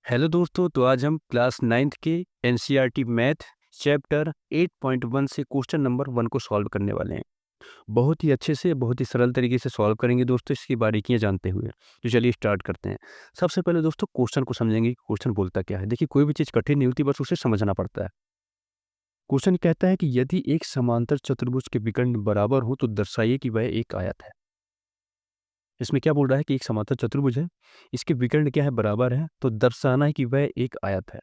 Hello दोस्तों, तो आज हम क्लास 9th के एनसीईआरटी मैथ चैप्टर 8.1 से क्वेश्चन नंबर 1 को सॉल्व करने वाले हैं। बहुत ही अच्छे से, बहुत ही सरल तरीके से सॉल्व करेंगे दोस्तों, इसकी बारीकियां जानते हुए। तो चलिए स्टार्ट करते हैं। सबसे पहले दोस्तों क्वेश्चन को समझेंगे कि क्वेश्चन बोलता क्या है। देखिए, कोई भी चीज़ कठिन नहीं होती, बस उसे समझना पड़ता है। क्वेश्चन कहता है कि यदि एक समांतर चतुर्भुज के विकर्ण बराबर हो तो दर्शाइए कि वह एक आयत है। इसमें क्या बोल रहा है कि एक समांतर चतुर्भुज है, इसके विकर्ण क्या है, बराबर है, तो दर्शाना है कि वह एक आयत है।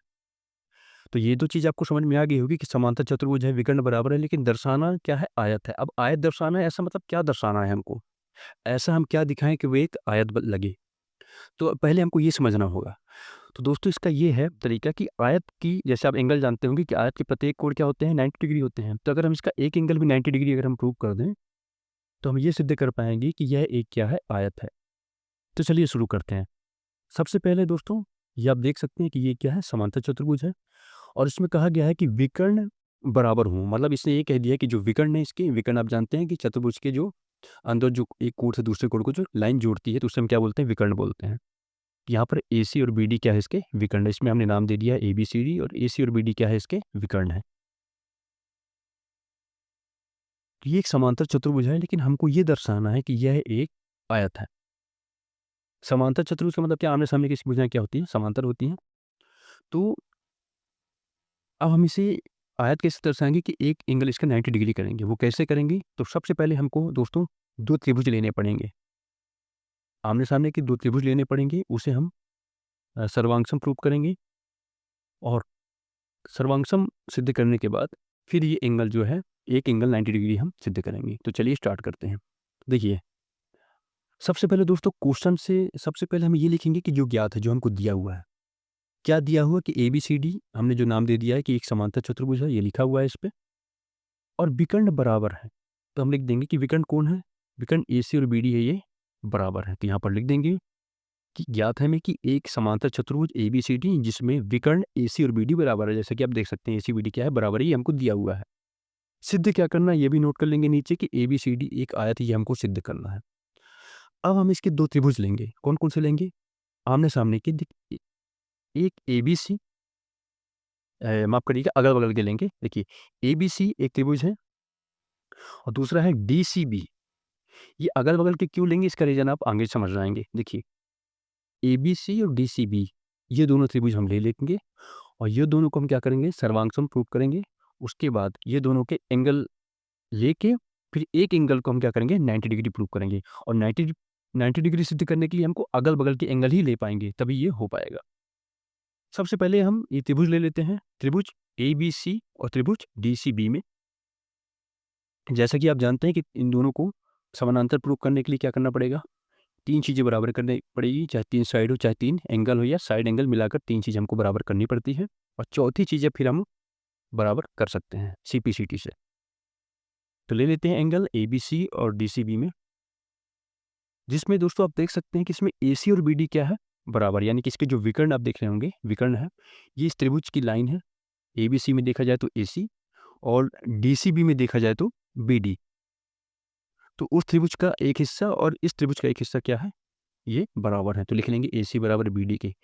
तो ये 2 चीज़ आपको समझ में आ गई होगी कि समांतर चतुर्भुज है, विकर्ण बराबर है, लेकिन दर्शाना क्या है, आयत है। अब आयत दर्शाना है, ऐसा मतलब क्या दर्शाना है हमको? ऐसा हम क्या दिखाएँ कि वो एक आयत ब लगे? तो पहले हमको ये समझना होगा। तो दोस्तों इसका ये है तरीका कि आयत की, जैसे आप एंगल जानते होंगे कि आयत के प्रत्येक कोण क्या होते हैं, 90 डिग्री होते हैं। तो अगर हम इसका एक एंगल भी 90 डिग्री अगर हम प्रूव कर दें, तो हम ये सिद्ध कर पाएँगे कि यह एक क्या है, आयत है। तो चलिए शुरू करते हैं। सबसे पहले दोस्तों, ये आप देख सकते हैं कि ये क्या है, समांतर चतुर्भुज है। और इसमें कहा गया है कि विकर्ण बराबर हों, मतलब इसने ये कह दिया है कि जो विकर्ण है, इसके विकर्ण आप जानते हैं कि चतुर्भुज के जो अंदर जो एक कोण से दूसरे कोण को जो लाइन जोड़ती है, तो उसे हम क्या बोलते हैं, विकर्ण बोलते हैं। यहाँ पर एसी और बीडी क्या है, इसके विकर्ण है। इसमें हमने नाम दे दिया है एबीसीडी, और एसी और बीडी क्या है, इसके विकर्ण है। तो ये एक समांतर चतुर्भुज है, लेकिन हमको ये दर्शाना है कि यह एक आयत है। समांतर चतुर्भुज का मतलब क्या, आमने सामने की भुजाएं क्या होती हैं, समांतर होती हैं। तो अब हम इसे आयत कैसे दर्शाएँगे कि एक एंगल इसका 90 डिग्री करेंगे। वो कैसे करेंगे? तो सबसे पहले हमको दोस्तों 2 त्रिभुज लेने पड़ेंगे। आमने-सामने के 2 त्रिभुज लेने पड़ेंगे, उसे हम सर्वांगसम प्रूव करेंगे, और सर्वांगसम सिद्ध करने के बाद फिर ये एंगल जो है, एक एंगल 90 डिग्री हम सिद्ध करेंगे। तो चलिए स्टार्ट करते हैं। देखिए, सबसे पहले दोस्तों क्वेश्चन से सबसे पहले हम ये लिखेंगे कि जो ज्ञात है, जो हमको दिया हुआ है। क्या दिया हुआ कि एबीसीडी हमने जो नाम दे दिया है कि एक समांतर चतुर्भुज है, ये लिखा हुआ है इस पे। और विकर्ण बराबर है, तो हम लिख देंगे कि विकर्ण कौन है, विकर्ण एसी और बीडी है, ये बराबर है। तो यहाँ पर लिख देंगे कि ज्ञात है हमें कि एक समांतर चतुर्भुज एबीसीडी जिसमें विकर्ण एसी और बीडी बराबर है। जैसे कि आप देख सकते हैं एसी बीडी क्या है, बराबर है, ये हमको दिया हुआ है। सिद्ध क्या करना है, ये भी नोट कर लेंगे नीचे कि एबीसीडी एक आयत है, ये हमको सिद्ध करना है। अब हम इसके 2 त्रिभुज लेंगे। कौन कौन से लेंगे? आमने सामने के एक एबीसी, माफ करिएगा, अगल बगल के लेंगे। देखिए, एबीसी एक त्रिभुज है, और दूसरा है डीसीबी। ये अगल-बगल के क्यों लेंगे, इसका रीज़न आप आगे समझ जाएँगे। देखिए, एबीसी और डीसीबी, ये दोनों त्रिभुज हम ले लेंगे, और ये दोनों को हम क्या करेंगे, सर्वांगसम प्रूव करेंगे। उसके बाद ये दोनों के एंगल लेके फिर एक एंगल को हम क्या करेंगे, 90 डिग्री प्रूव करेंगे। और 90 डिग्री सिद्ध करने के लिए हमको अगल-बगल के एंगल ही ले पाएँगे, तभी ये हो पाएगा। सबसे पहले हम ये त्रिभुज ले लेते हैं, त्रिभुज एबीसी और त्रिभुज डीसीबी में। जैसा कि आप जानते हैं कि इन दोनों को समानांतर प्रूव करने के लिए क्या करना पड़ेगा, 3 चीज़ें बराबर करनी पड़ेगी, चाहे 3 साइड हो, चाहे 3 एंगल हो, या साइड एंगल मिलाकर 3 चीज़ें हमको बराबर करनी पड़ती है। और चौथी चीज़ें फिर हम बराबर कर सकते हैं सीपीसीटी से। तो ले लेते हैं एंगल एबीसी और डीसीबी में, जिसमें दोस्तों आप देख सकते हैं कि इसमें एसी और बीडी क्या है, बराबर, यानी कि इसके जो विकर्ण आप देख रहे होंगे, विकर्ण है, ये इस त्रिभुज की लाइन है। एबीसी में देखा जाए तो एसी, और डीसीबी में देखा जाए तो बीडी। तो उस त्रिभुज का एक हिस्सा और इस त्रिभुज का एक हिस्सा क्या है, ये बराबर है। तो लिख लेंगे AC बराबर BD के।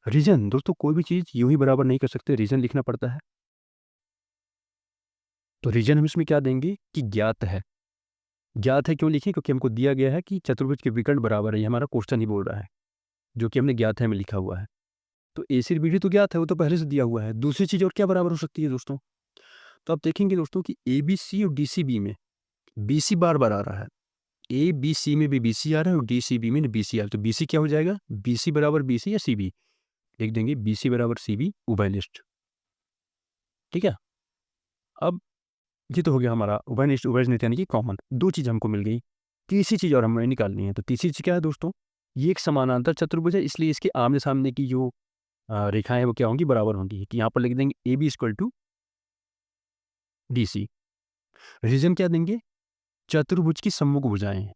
रीजन दोस्तों, कोई भी चीज़ यूँ ही बराबर नहीं कर सकते, रीजन लिखना पड़ता है। तो रीजन हम इसमें क्या देंगे कि ज्ञात है। ज्ञात है क्यों लिखें, क्योंकि हमको दिया गया है कि चतुर्भुज के विकर्ण बराबर है, ये हमारा क्वेश्चन ही बोल रहा है, जो कि हमने ज्ञात है में लिखा हुआ है। तो AC और BD तो ज्ञात है, वो तो पहले से दिया हुआ है। दूसरी चीज़ और क्या बराबर हो सकती है दोस्तों? तो आप देखेंगे दोस्तों कि ABC और DCB में BC बार-बार आ रहा है। ABC में भी BC आ रहा है, और DCB में BC आ रहा है। तो BC क्या हो जाएगा, BC बराबर BC या CB। लिख देंगे BC बराबर CB उभयनिष्ठ। ठीक है? अब ये तो हो गया हमारा उभयनिष्ठ, उभयनिष्ठ यानी कि कॉमन। 2 चीज़ हमको मिल गई। तीसरी चीज़ और हमें निकालनी है। तो तीसरी चीज़ क्या है दोस्तों? ये एक समानांतर चतुर्भुज है, इसलिए इसके आमने-सामने की जो रेखाएँ हैं वो क्या होंगी, बराबर होंगी। कि यहाँ पर लिख देंगे AB equal to DC। Reason क्या देंगे? चतुर्भुज की सम्मुख भुजाएँ,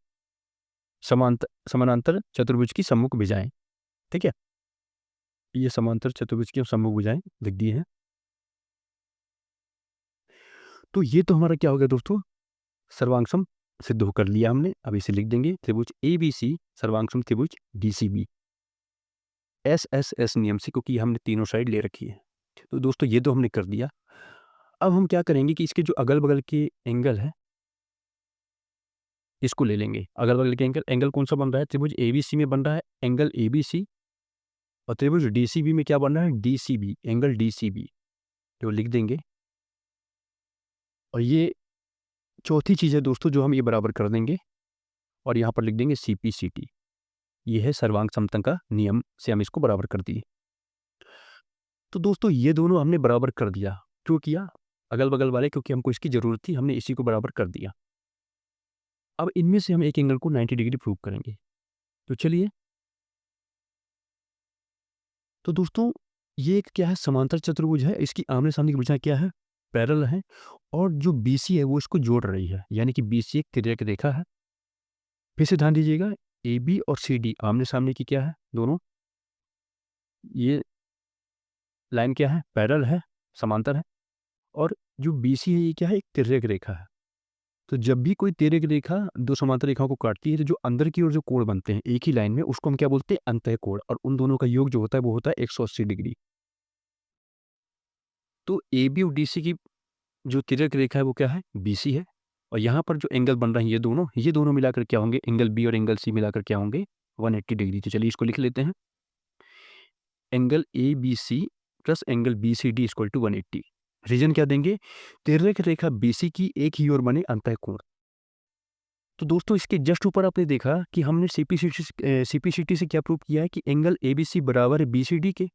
समानांतर चतुर्भुज की सम्मुख भुजाएँ। ठीक है? ये समांतर चतुर्भुज की सम्मुख भुजाएँ लिख दी हैं। तो ये तो हमारा क्या हो गया दोस्तों, सर्वांगसम सिद्ध हो कर लिया हमने। अब इसे लिख देंगे त्रिभुज ABC सर्वांगसम त्रिभुज DCB। SSS नियम से, क्योंकि हमने तीनों साइड ले रखी है। तो दोस्तों ये तो हमने कर दिया। अब हम क्या करेंगे कि इसके जो अगल-बगल के एंगल हैं, इसको ले लेंगे। अगल-बगल के एंगल कौन-सा बन रहा है? त्रिभुज ABC में बन रहा है एंगल ABC, और त्रिभुज DCB में क्या बन रहा है? DCB, angle DCB। तो लिख देंगे। और ये चौथी चीज़ है दोस्तों जो हम ये बराबर कर देंगे, और यहाँ पर लिख देंगे CPCT। ये है सर्वांग समतल का नियम से हम इसको बराबर कर दिए। तो दोस्तों ये दोनों हमने बराबर कर दिया। क्यों किया? अगल-बगल वाले, क्योंकि हमको इसकी ज़रूरत थी, हमने इसी को बराबर कर दिया। अब इनमें से हम एक एंगल को 90 डिग्री प्रूव करेंगे। तो चलिए। तो दोस्तों ये एक क्या है? समांतर चतुर्भुज है। इसकी आमने-सामने की भुजाएँ क्या है? पैरेलल हैं, और जो BC है वो इसको जोड़ रही है, यानी कि BC एक तिर्यक रेखा है। फिर से ध्यान दीजिएगा, AB और CD आमने-सामने की क्या है? दोनों। ये लाइन क्या है? पैरेलल है, समांतर है, और जो BC है ये क्या है? एक तिर्यक रेखा है। तो जब भी कोई तिर्यक रेखा दो समांतर रेखाओं को काटती है, तो जो अंदर की ओर जो कोण बनते हैं एक ही लाइन में, उसको हम क्या बोलते हैं? अंतःकोण। और उन दोनों का योग जो होता है वो होता है 180 डिग्री। तो AB और DC की जो तिर्यक रेखा है वो क्या है? BC है। और यहाँ पर जो एंगल बन रहे हैं ये दोनों मिलाकर क्या होंगे? एंगल B और एंगल C मिलाकर क्या होंगे? 180 डिग्री। तो चलिए इसको लिख लेते हैं। Angle ABC plus angle BCD equal to 180। Reason क्या देंगे? तिर्यक रेखा BC की एक ही ओर बने अंतःकोण। तो दोस्तों इसके जस्ट ऊपर आपने देखा कि हमने CPCT से क्या प्रूव किया है कि एंगल ABC बराबर है BCD के।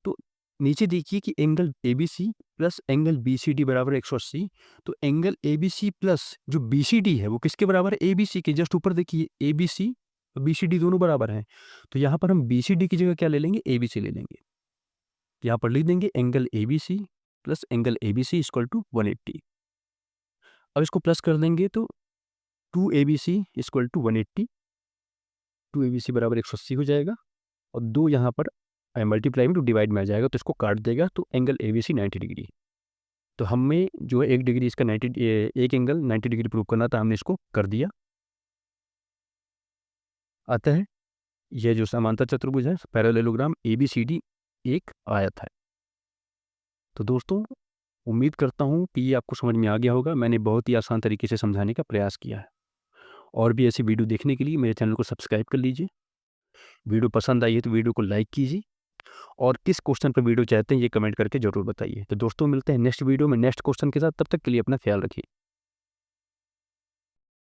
तो नीचे देखिए कि angle ABC plus angle BCD बराबर 180। तो एंगल ABC प्लस जो BCD है वो किसके बराबर है? ABC के। जस्ट ऊपर देखिए ABC और BCD दोनों बराबर हैं। तो यहाँ पर हम BCD की जगह क्या ले लेंगे? ABC ले लेंगे। यहाँ पर लिख देंगे angle ABC plus angle ABC equal to 180। अब इसको प्लस कर देंगे तो 2ABC इक्वल टू 180, 2ABC बराबर 180 हो जाएगा, और 2 यहाँ पर मल्टीप्लाई में 2 डिवाइड में आ जाएगा, तो इसको काट देगा, तो एंगल ABC 90 डिग्री। तो हमें जो है 1 डिग्री इसका 90 एक एंगल 90 डिग्री प्रूव करना था, हमने इसको कर दिया। अतः यह जो समांतर चतुर्भुज है पैरेललोग्राम ABCD एक आयत है। तो दोस्तों उम्मीद करता हूँ कि ये आपको समझ में आ गया होगा। मैंने बहुत ही आसान तरीके से समझाने का प्रयास किया है। और भी ऐसी वीडियो देखने के लिए मेरे चैनल को सब्सक्राइब कर लीजिए। वीडियो पसंद आई है तो वीडियो को लाइक कीजिए, और किस क्वेश्चन पर वीडियो चाहते हैं ये कमेंट करके ज़रूर बताइए। तो दोस्तों मिलते हैं नेक्स्ट वीडियो में नेक्स्ट क्वेश्चन के साथ। तब तक के लिए अपना ख्याल रखिए।